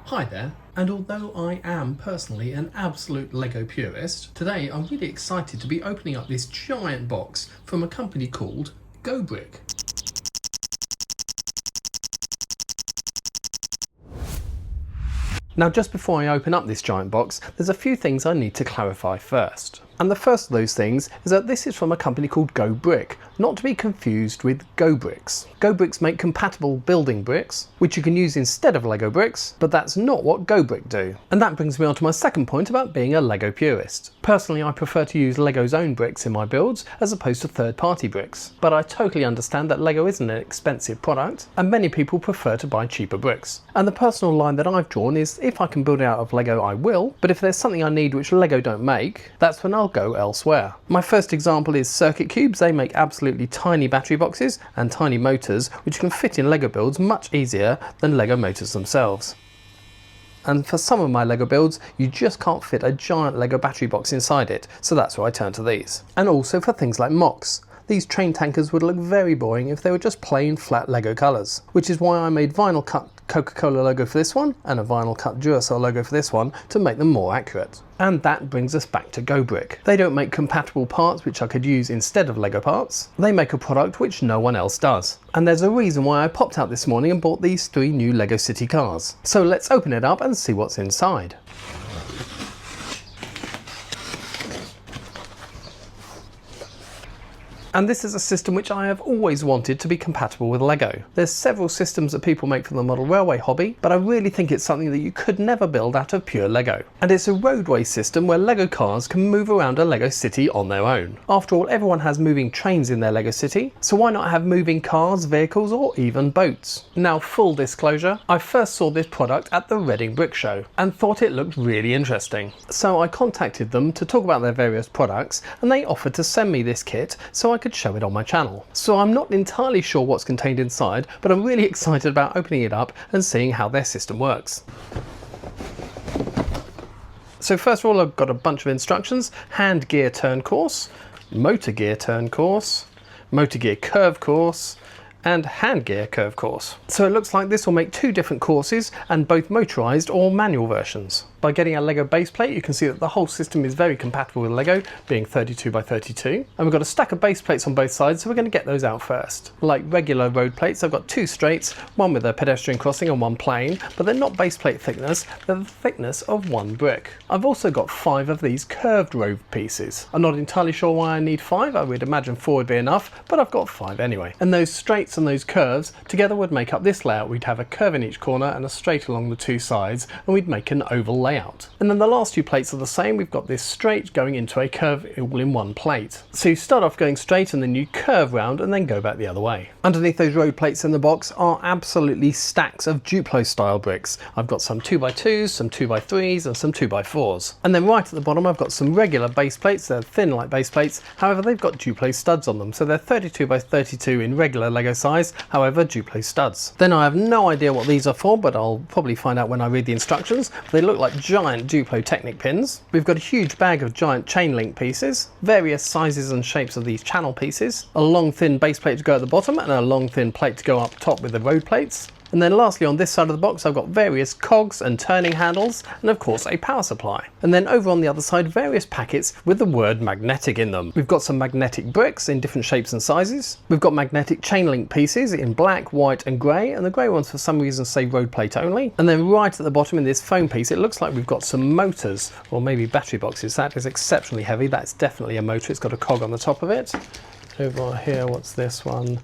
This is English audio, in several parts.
Hi there, and although I am personally an absolute LEGO purist, today I'm really excited to be opening up this giant box from a company called GoBrick. Now just before I open up this giant box, there's a few things I need to clarify first. And the first of those things is that this is from a company called GoBrick, not to be confused with GoBricks. GoBricks make compatible building bricks, which you can use instead of LEGO bricks, but that's not what GoBrick do. And that brings me on to my second point about being a LEGO purist. Personally, I prefer to use LEGO's own bricks in my builds as opposed to third-party bricks. But I totally understand that LEGO isn't an expensive product, and many people prefer to buy cheaper bricks. And the personal line that I've drawn is if I can build it out of LEGO, I will, but if there's something I need which LEGO don't make, that's when I'll go elsewhere. My first example is circuit cubes. They make absolutely tiny battery boxes and tiny motors which can fit in LEGO builds much easier than LEGO motors themselves. And for some of my LEGO builds, you just can't fit a giant LEGO battery box inside it, so that's where I turn to these. And also for things like MOCs. These train tankers would look very boring if they were just plain flat LEGO colours, which is why I made vinyl cut Coca-Cola logo for this one and a vinyl cut Duracell logo for this one to make them more accurate. And that brings us back to GoBrick. They don't make compatible parts which I could use instead of LEGO parts. They make a product which no one else does. And there's a reason why I popped out this morning and bought these 3 new LEGO City cars. So let's open it up and see what's inside. And this is a system which I have always wanted to be compatible with LEGO. There's several systems that people make for the model railway hobby, but I really think it's something that you could never build out of pure LEGO. And it's a roadway system where LEGO cars can move around a LEGO city on their own. After all, everyone has moving trains in their LEGO city, so why not have moving cars, vehicles, or even boats? Now, full disclosure, I first saw this product at the Reading Brick Show and thought it looked really interesting. So I contacted them to talk about their various products, and they offered to send me this kit so I could show it on my channel. So I'm not entirely sure what's contained inside, but I'm really excited about opening it up and seeing how their system works. So first of all, I've got a bunch of instructions: hand gear turn course, motor gear turn course, motor gear curve course, and hand gear curve course. So it looks like this will make 2 different courses and both motorised or manual versions. By getting a LEGO base plate, you can see that the whole system is very compatible with LEGO, being 32 by 32. And we've got a stack of base plates on both sides, so we're going to get those out first. Like regular road plates, I've got 2 straights, one with a pedestrian crossing and one plain, but they're not base plate thickness, they're the thickness of 1 brick. I've also got 5 of these curved road pieces. I'm not entirely sure why I need 5, I would imagine 4 would be enough, but I've got 5 anyway. And those straights and those curves together would make up this layout. We'd have a curve in each corner and a straight along the 2 sides, and we'd make an oval layout. And then the last 2 plates are the same. We've got this straight going into a curve all in 1 plate. So you start off going straight and then you curve round and then go back the other way. Underneath those road plates in the box are absolutely stacks of Duplo style bricks. I've got some 2x2s, some 2x3s and some 2x4s. And then right at the bottom I've got some regular base plates. They're thin like base plates, however they've got Duplo studs on them. So they're 32 by 32 in regular LEGO size, however Duplo studs. Then I have no idea what these are for, but I'll probably find out when I read the instructions. They look like giant Duplo Technic pins. We've got a huge bag of giant chain link pieces, various sizes and shapes of these channel pieces, a long thin base plate to go at the bottom and a long thin plate to go up top with the road plates. And then lastly on this side of the box I've got various cogs and turning handles and of course a power supply. And then over on the other side various packets with the word magnetic in them. We've got some magnetic bricks in different shapes and sizes. We've got magnetic chain link pieces in black, white and grey, and the grey ones for some reason say road plate only. And then right at the bottom in this foam piece it looks like we've got some motors or maybe battery boxes. That is exceptionally heavy. That's definitely a motor. It's got a cog on the top of it. Over here, what's this one?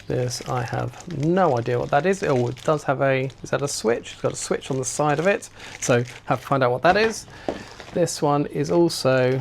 This, I have no idea what that is. Oh, it does have a, is that a switch? It's got a switch on the side of it, so have to find out what that is. This one is also,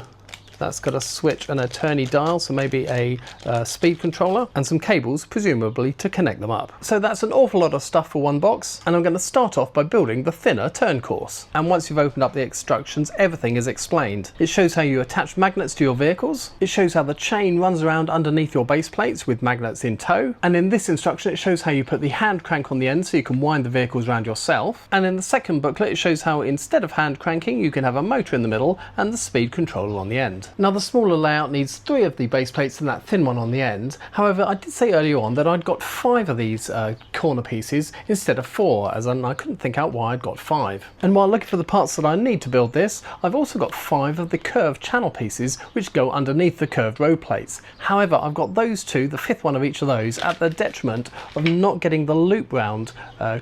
that's got a switch and a turny dial, so maybe a speed controller and some cables, presumably to connect them up. So that's an awful lot of stuff for 1 box, and I'm going to start off by building the thinner turn course. And once you've opened up the instructions, everything is explained. It shows how you attach magnets to your vehicles. It shows how the chain runs around underneath your base plates with magnets in tow. And in this instruction, it shows how you put the hand crank on the end so you can wind the vehicles around yourself. And in the second booklet, it shows how instead of hand cranking, you can have a motor in the middle and the speed controller on the end. end. Now the smaller layout needs 3 of the base plates and that thin one on the end. However, I did say earlier on that I'd got 5 of these corner pieces instead of 4, as I couldn't think out why I'd got 5. And while looking for the parts that I need to build this, I've also got 5 of the curved channel pieces which go underneath the curved road plates. However, I've got those 2, the 5th one of each of those, at the detriment of not getting the loop round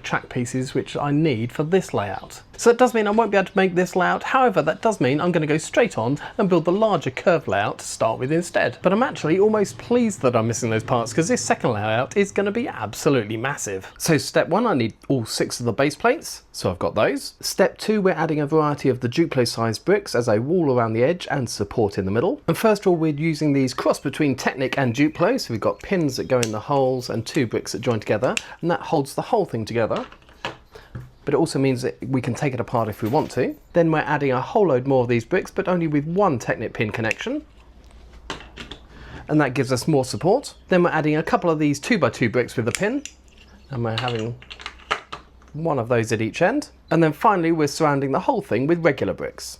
track pieces which I need for this layout. So it does mean I won't be able to make this layout. However, that does mean I'm going to go straight on and build the larger curved layout to start with instead. But I'm actually almost pleased that I'm missing those parts, because this second layout is going to be absolutely massive. So step 1, I need all 6 of the base plates, so I've got those. Step 2, we're adding a variety of the Duplo sized bricks as a wall around the edge and support in the middle. And first of all, we're using these cross between Technic and Duplo, so we've got pins that go in the holes and 2 bricks that join together, and that holds the whole thing together. But it also means that we can take it apart if we want to. Then we're adding a whole load more of these bricks, but only with 1 Technic pin connection. And that gives us more support. Then we're adding a couple of these 2x2 bricks with a pin, and we're having 1 of those at each end. And then finally, we're surrounding the whole thing with regular bricks.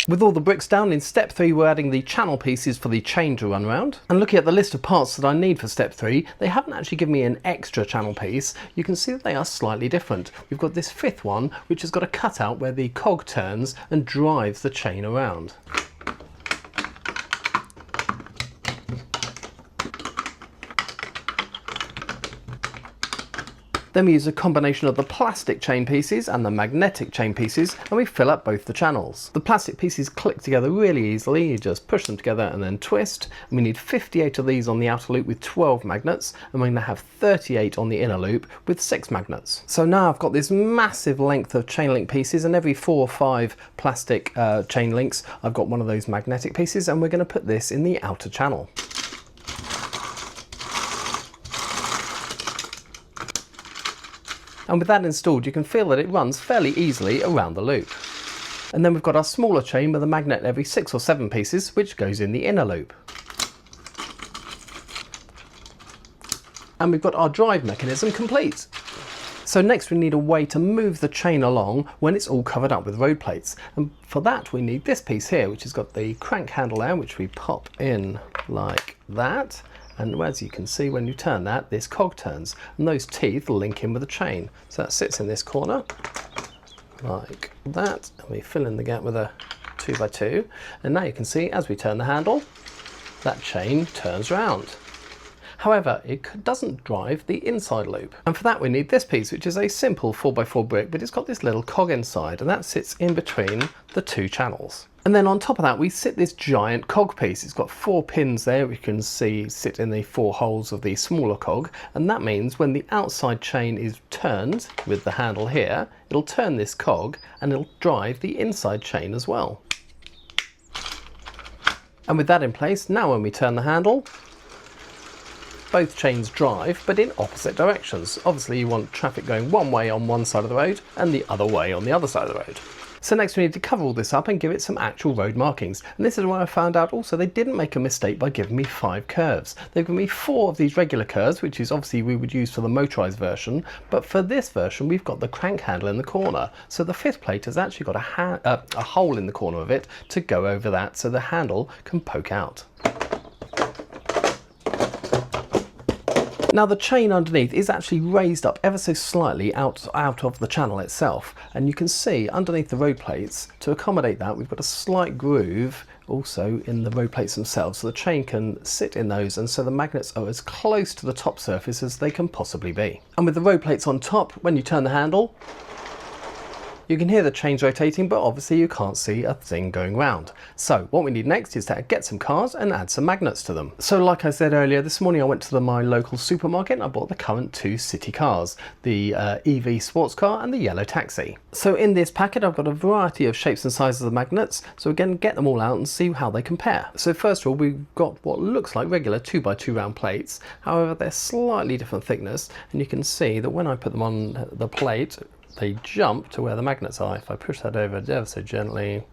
With all the bricks down, in step 3 we're adding the channel pieces for the chain to run around. And looking at the list of parts that I need for step 3, they haven't actually given me an extra channel piece. You can see that they are slightly different. We've got this 5th one which has got a cutout where the cog turns and drives the chain around. Then we use a combination of the plastic chain pieces and the magnetic chain pieces, and we fill up both the channels. The plastic pieces click together really easily. You just push them together and then twist. And we need 58 of these on the outer loop with 12 magnets, and we're going to have 38 on the inner loop with 6 magnets. So now I've got this massive length of chain link pieces, and every 4 or 5 plastic chain links I've got one of those magnetic pieces, and we're going to put this in the outer channel. And with that installed, you can feel that it runs fairly easily around the loop. And then we've got our smaller chain with a magnet every 6 or 7 pieces, which goes in the inner loop. And we've got our drive mechanism complete. So next we need a way to move the chain along when it's all covered up with road plates. And for that we need this piece here, which has got the crank handle there, which we pop in like that. And as you can see, when you turn that, this cog turns, and those teeth link in with the chain. So that sits in this corner, like that, and we fill in the gap with a 2x2. And now you can see, as we turn the handle, that chain turns round. However, it doesn't drive the inside loop. And for that we need this piece, which is a simple 4x4 brick, but it's got this little cog inside, and that sits in between the 2 channels. And then on top of that we sit this giant cog piece. It's got 4 pins there, we can see sit in the 4 holes of the smaller cog, and that means when the outside chain is turned with the handle here, it'll turn this cog and it'll drive the inside chain as well. And with that in place, now when we turn the handle, both chains drive, but in opposite directions. Obviously you want traffic going one way on one side of the road and the other way on the other side of the road. So next we need to cover all this up and give it some actual road markings. And this is where I found out also they didn't make a mistake by giving me 5 curves. They've given me 4 of these regular curves, which is obviously we would use for the motorised version, but for this version we've got the crank handle in the corner. So the 5th plate has actually got a hole in the corner of it to go over that so the handle can poke out. Now the chain underneath is actually raised up ever so slightly out of the channel itself, and you can see underneath the road plates, to accommodate that, we've got a slight groove also in the road plates themselves, so the chain can sit in those, and so the magnets are as close to the top surface as they can possibly be. And with the road plates on top, when you turn the handle, you can hear the chains rotating, but obviously you can't see a thing going round. So what we need next is to get some cars and add some magnets to them. So like I said earlier, this morning I went to my local supermarket and I bought the current 2 city cars, the EV sports car and the yellow taxi. So in this packet I've got a variety of shapes and sizes of magnets, so again get them all out and see how they compare. So first of all we've got what looks like regular 2x2 round plates, however they're slightly different thickness, and you can see that when I put them on the plate they jump to where the magnets are. If I push that over ever so gently,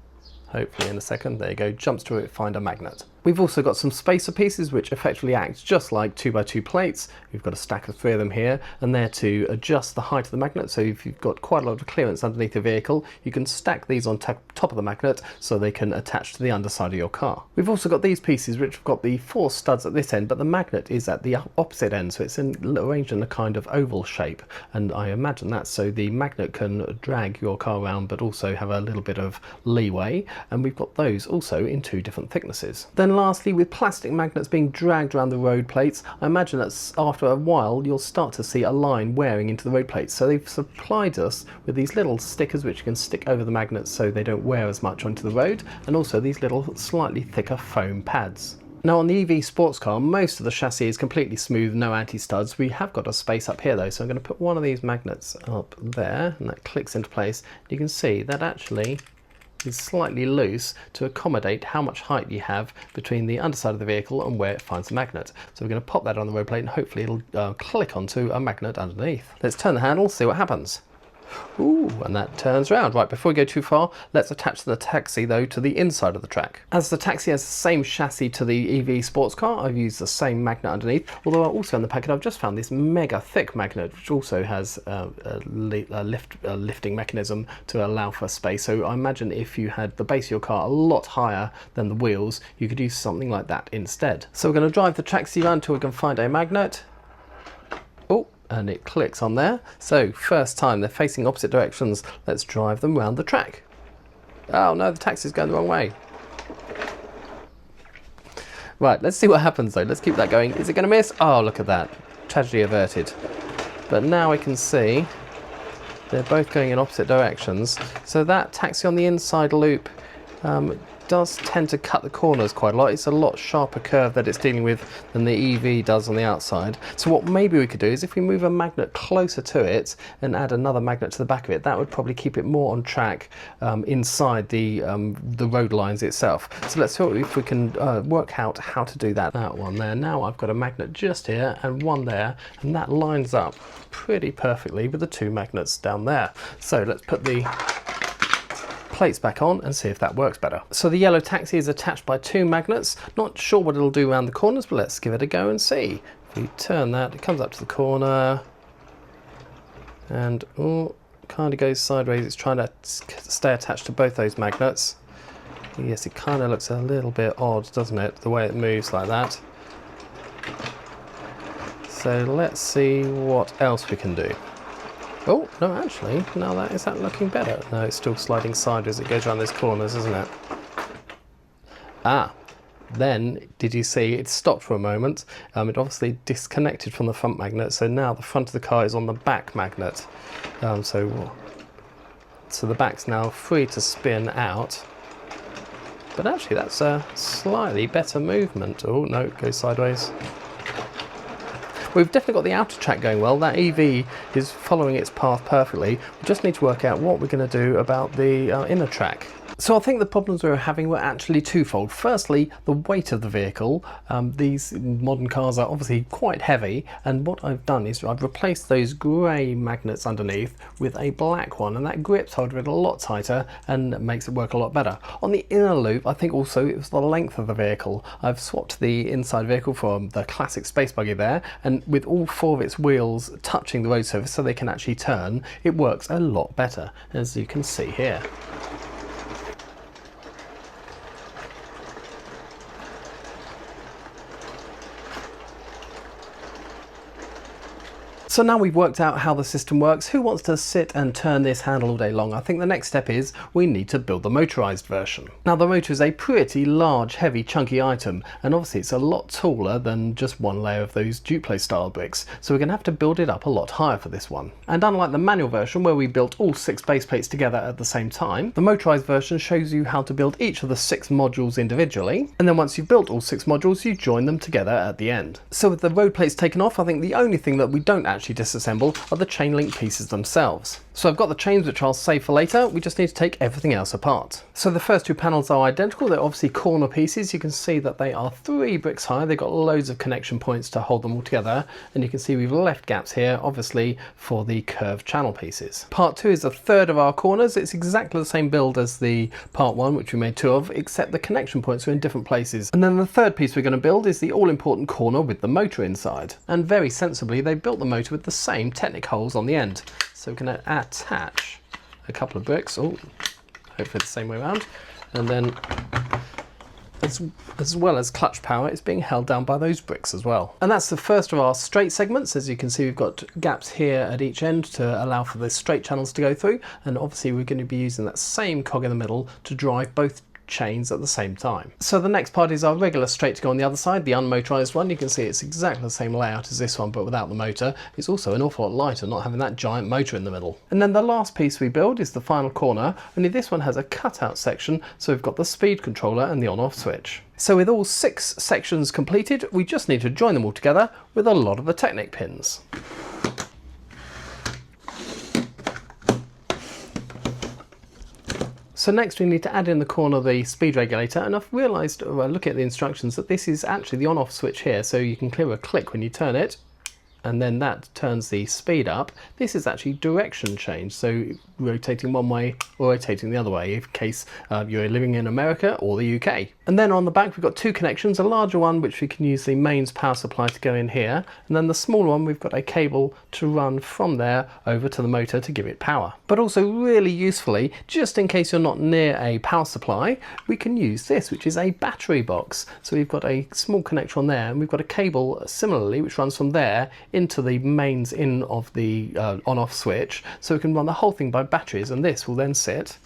hopefully in a second, there you go, jumps to it, find a magnet. We've also got some spacer pieces which effectively act just like 2x2 plates. We've got a stack of 3 of them here, and they're to adjust the height of the magnet. So if you've got quite a lot of clearance underneath the vehicle, you can stack these on top of the magnet so they can attach to the underside of your car. We've also got these pieces which have got the 4 studs at this end, but the magnet is at the opposite end, so it's arranged in a kind of oval shape, and I imagine that's so the magnet can drag your car around but also have a little bit of leeway, and we've got those also in 2 different thicknesses. Then lastly, with plastic magnets being dragged around the road plates, I imagine that after a while you'll start to see a line wearing into the road plates. So they've supplied us with these little stickers which you can stick over the magnets so they don't wear as much onto the road, and also these little slightly thicker foam pads. Now on the EV sports car, most of the chassis is completely smooth, no anti-studs. We have got a space up here though, so I'm going to put one of these magnets up there, and that clicks into place. You can see that actually is slightly loose to accommodate how much height you have between the underside of the vehicle and where it finds the magnet. So we're going to pop that on the road plate and hopefully it'll click onto a magnet underneath. Let's turn the handle, see what happens. Ooh, and that turns around. Right, before we go too far, let's attach the taxi though to the inside of the track. As the taxi has the same chassis to the EV sports car, I've used the same magnet underneath, although also in the packet I've just found this mega thick magnet which also has a lifting mechanism to allow for space. So I imagine if you had the base of your car a lot higher than the wheels, you could use something like that instead. So we're going to drive the taxi around until we can find a magnet. Oh, and it clicks on there. So first time, they're facing opposite directions. Let's drive them round the track. Oh no, the taxi's going the wrong way. Right, let's see what happens though. Let's keep that going. Is it going to miss? Oh, look at that. Tragedy averted. But now we can see they're both going in opposite directions. So that taxi on the inside loop does tend to cut the corners quite a lot. It's a lot sharper curve that it's dealing with than the EV does on the outside. So what maybe we could do is if we move a magnet closer to it and add another magnet to the back of it, that would probably keep it more on track inside the road lines itself. So let's see if we can work out how to do that. That one there. Now I've got a magnet just here and one there, and that lines up pretty perfectly with the 2 magnets down there. So let's put the plates back on and see if that works better. So the yellow taxi is attached by 2 magnets. Not sure what it'll do around the corners, but let's give it a go and see. If you turn that, it comes up to the corner and kind of goes sideways. It's trying to stay attached to both those magnets. Yes, it kind of looks a little bit odd, doesn't it, the way it moves like that. So let's see what else we can do. Oh, no, actually, now is that looking better? No, it's still sliding sideways. It goes around those corners, isn't it? Ah, then, did you see, it stopped for a moment. It obviously disconnected from the front magnet, so now the front of the car is on the back magnet. So the back's now free to spin out. But actually, that's a slightly better movement. Oh, no, it goes sideways. We've definitely got the outer track going well. That EV is following its path perfectly. We just need to work out what we're going to do about the inner track. So I think the problems we were having were actually twofold. Firstly, the weight of the vehicle. These modern cars are obviously quite heavy, and what I've done is I've replaced those grey magnets underneath with a black one, and that grips hold of it a lot tighter and makes it work a lot better. On the inner loop, I think also it was the length of the vehicle. I've swapped the inside vehicle from the classic space buggy there, and with all 4 of its wheels touching the road surface so they can actually turn, it works a lot better, as you can see here. So now we've worked out how the system works, who wants to sit and turn this handle all day long? I think the next step is we need to build the motorised version. Now the motor is a pretty large, heavy, chunky item, and obviously it's a lot taller than just one layer of those Duplo style bricks, so we're going to have to build it up a lot higher for this one. And unlike the manual version where we built all 6 base plates together at the same time, the motorised version shows you how to build each of the 6 modules individually, and then once you've built all 6 modules you join them together at the end. So with the road plates taken off, I think the only thing that we don't actually actually disassemble are the chain link pieces themselves. So I've got the chains which I'll save for later, we just need to take everything else apart. So the first two panels are identical, they're obviously corner pieces. You can see that they are 3 bricks high, they've got loads of connection points to hold them all together, and you can see we've left gaps here obviously for the curved channel pieces. Part 2 is a third of our corners, it's exactly the same build as the part 1 which we made 2 of, except the connection points are in different places. And then the third piece we're going to build is the all-important corner with the motor inside. And very sensibly they built the motor with the same Technic holes on the end. So we're going to attach a couple of bricks, hopefully the same way around, and then as well as clutch power, it's being held down by those bricks as well. And that's the first of our straight segments. As you can see, we've got gaps here at each end to allow for the straight channels to go through, and obviously we're going to be using that same cog in the middle to drive both chains at the same time. So the next part is our regular straight to go on the other side, the unmotorised one. You can see it's exactly the same layout as this one, but without the motor. It's also an awful lot lighter, not having that giant motor in the middle. And then the last piece we build is the final corner, only this one has a cutout section, so we've got the speed controller and the on-off switch. So with all 6 sections completed, we just need to join them all together with a lot of the Technic pins. So next we need to add in the corner the speed regulator, and I've realised, looking at the instructions, that this is actually the on-off switch here, so you can clear a click when you turn it, and then that turns the speed up. This is actually direction change, so rotating one way or rotating the other way in case you're living in America or the UK. And then on the back we've got 2 connections, a larger one which we can use the mains power supply to go in here, and then the smaller one we've got a cable to run from there over to the motor to give it power. But also really usefully, just in case you're not near a power supply, we can use this, which is a battery box. So we've got a small connector on there, and we've got a cable similarly which runs from there into the mains in of the on-off switch, so we can run the whole thing by batteries, and this will then sit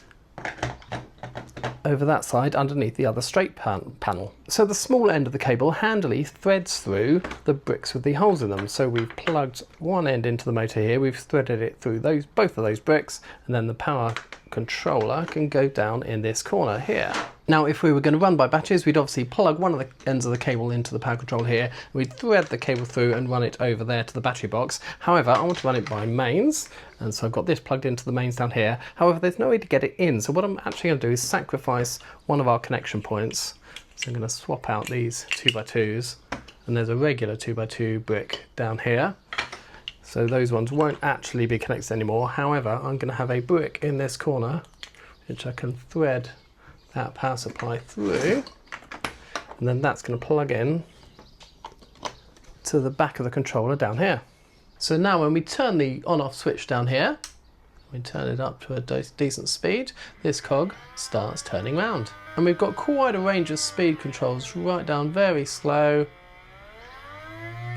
over that side underneath the other straight panel. So the small end of the cable handily threads through the bricks with the holes in them. So we've plugged one end into the motor here, we've threaded it through both of those bricks, and then the power controller can go down in this corner here. Now if we were going to run by batteries, we'd obviously plug one of the ends of the cable into the power controller here, we'd thread the cable through and run it over there to the battery box. However, I want to run it by mains, and so I've got this plugged into the mains down here. However, there's no way to get it in, so what I'm actually going to do is sacrifice one of our connection points. So I'm going to swap out these 2x2s, and there's a regular 2x2 brick down here. So those ones won't actually be connected anymore. However, I'm going to have a brick in this corner which I can thread that power supply through, and then that's going to plug in to the back of the controller down here. So now when we turn the on-off switch down here, we turn it up to a decent speed, this cog starts turning round. And we've got quite a range of speed controls, right down very slow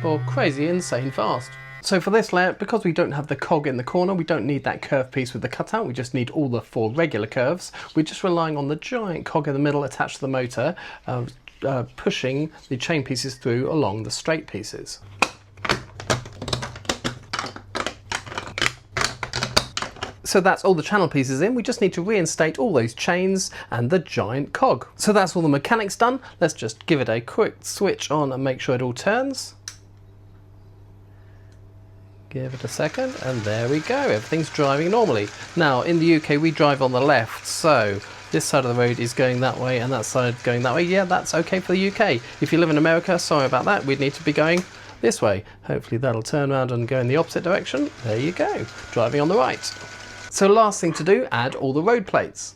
or crazy insane fast. So for this layout, because we don't have the cog in the corner, we don't need that curved piece with the cutout, we just need all the 4 regular curves. We're just relying on the giant cog in the middle attached to the motor, pushing the chain pieces through along the straight pieces. So that's all the channel pieces in, we just need to reinstate all those chains and the giant cog. So that's all the mechanics done. Let's just give it a quick switch on and make sure it all turns. Give it a second, and there we go, everything's driving normally. Now in the UK we drive on the left, so this side of the road is going that way and that side going that way. Yeah, that's okay for the UK. If you live in America, sorry about that, we'd need to be going this way. Hopefully that'll turn around and go in the opposite direction. There you go, driving on the right. So last thing to do, add all the road plates.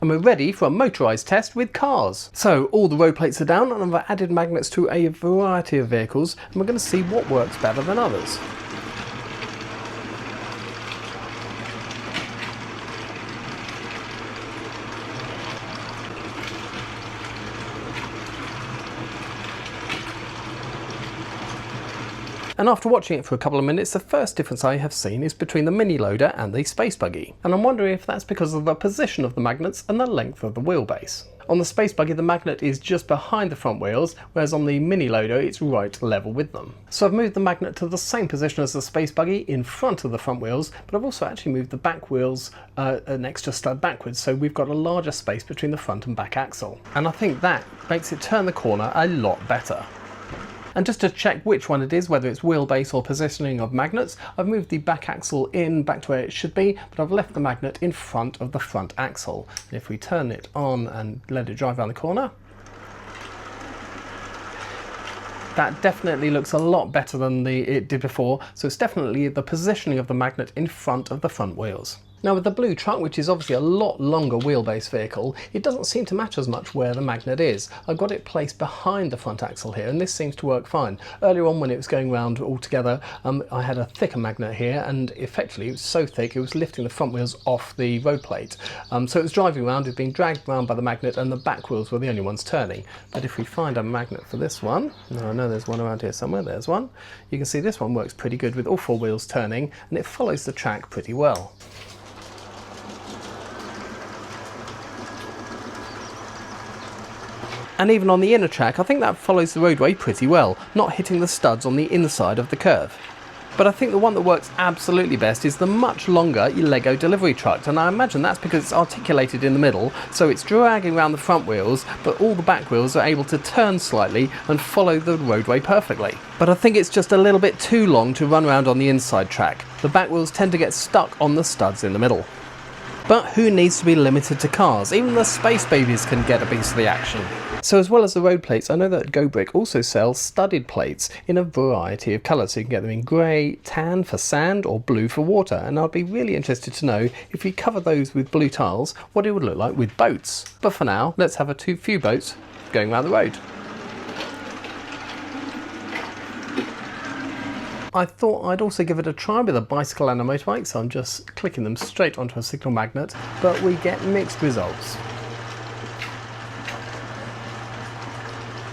And we're ready for a motorised test with cars. So all the road plates are down, and I've added magnets to a variety of vehicles, and we're going to see what works better than others. And after watching it for a couple of minutes, the first difference I have seen is between the mini loader and the space buggy. And I'm wondering if that's because of the position of the magnets and the length of the wheelbase. On the space buggy, the magnet is just behind the front wheels, whereas on the mini loader, it's right level with them. So I've moved the magnet to the same position as the space buggy in front of the front wheels, but I've also actually moved the back wheels an extra stud backwards, so we've got a larger space between the front and back axle. And I think that makes it turn the corner a lot better. And just to check which one it is, whether it's wheelbase or positioning of magnets, I've moved the back axle in back to where it should be, but I've left the magnet in front of the front axle. And if we turn it on and let it drive around the corner, that definitely looks a lot better than it did before, so it's definitely the positioning of the magnet in front of the front wheels. Now with the blue truck, which is obviously a lot longer wheelbase vehicle, it doesn't seem to matter as much where the magnet is. I've got it placed behind the front axle here, and this seems to work fine. Earlier on when it was going round all together, I had a thicker magnet here, and effectively it was so thick it was lifting the front wheels off the road plate. So it was driving around, it was being dragged around by the magnet, and the back wheels were the only ones turning. But if we find a magnet for this one, now I know there's one around here somewhere, there's one. You can see this one works pretty good with all four wheels turning, and it follows the track pretty well. And even on the inner track, I think that follows the roadway pretty well, not hitting the studs on the inside of the curve. But I think the one that works absolutely best is the much longer Lego delivery truck, and I imagine that's because it's articulated in the middle, so it's dragging around the front wheels, but all the back wheels are able to turn slightly and follow the roadway perfectly. But I think it's just a little bit too long to run around on the inside track. The back wheels tend to get stuck on the studs in the middle. But who needs to be limited to cars? Even the space babies can get a piece of the action. So as well as the road plates, I know that GoBrick also sells studded plates in a variety of colours. So you can get them in grey, tan for sand, or blue for water. And I'd be really interested to know, if we cover those with blue tiles, what it would look like with boats. But for now, let's have a few boats going around the road. I thought I'd also give it a try with a bicycle and a motorbike, so I'm just clicking them straight onto a signal magnet, but we get mixed results.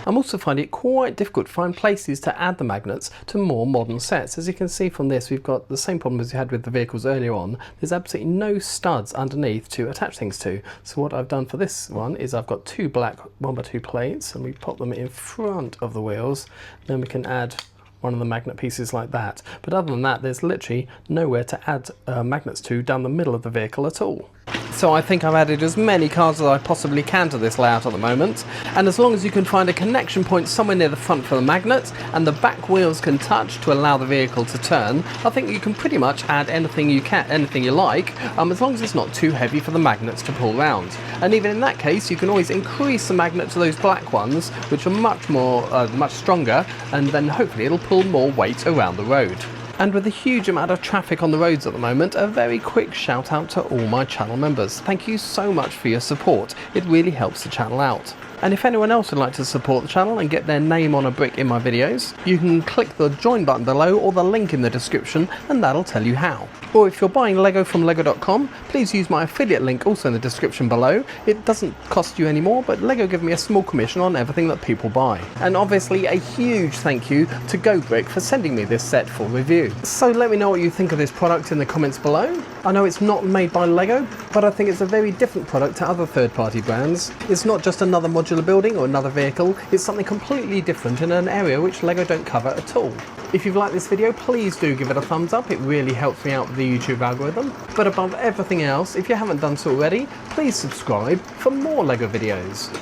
I'm also finding it quite difficult to find places to add the magnets to more modern sets. As you can see from this, we've got the same problem as we had with the vehicles earlier on. There's absolutely no studs underneath to attach things to. So what I've done for this one is I've got two black 1x2 plates, and we pop them in front of the wheels. Then we can add one of the magnet pieces like that. But other than that, there's literally nowhere to add magnets to down the middle of the vehicle at all. So I think I've added as many cars as I possibly can to this layout at the moment, and as long as you can find a connection point somewhere near the front for the magnet and the back wheels can touch to allow the vehicle to turn, I think you can pretty much add anything you like, as long as it's not too heavy for the magnets to pull round. And even in that case, you can always increase the magnet to those black ones, which are much stronger, and then hopefully it'll pull more weight around the road. And with a huge amount of traffic on the roads at the moment, a very quick shout out to all my channel members. Thank you so much for your support. It really helps the channel out. And if anyone else would like to support the channel and get their name on a brick in my videos, you can click the join button below or the link in the description, and that'll tell you how. Or if you're buying Lego from Lego.com, please use my affiliate link also in the description below. It doesn't cost you any more, but Lego give me a small commission on everything that people buy. And obviously a huge thank you to GoBrick for sending me this set for review. So let me know what you think of this product in the comments below. I know it's not made by Lego, but I think it's a very different product to other third-party brands. It's not just another modular building or another vehicle, it's something completely different in an area which Lego don't cover at all. If you've liked this video, please do give it a thumbs up, it really helps me out with the YouTube algorithm. But above everything else, if you haven't done so already, please subscribe for more Lego videos.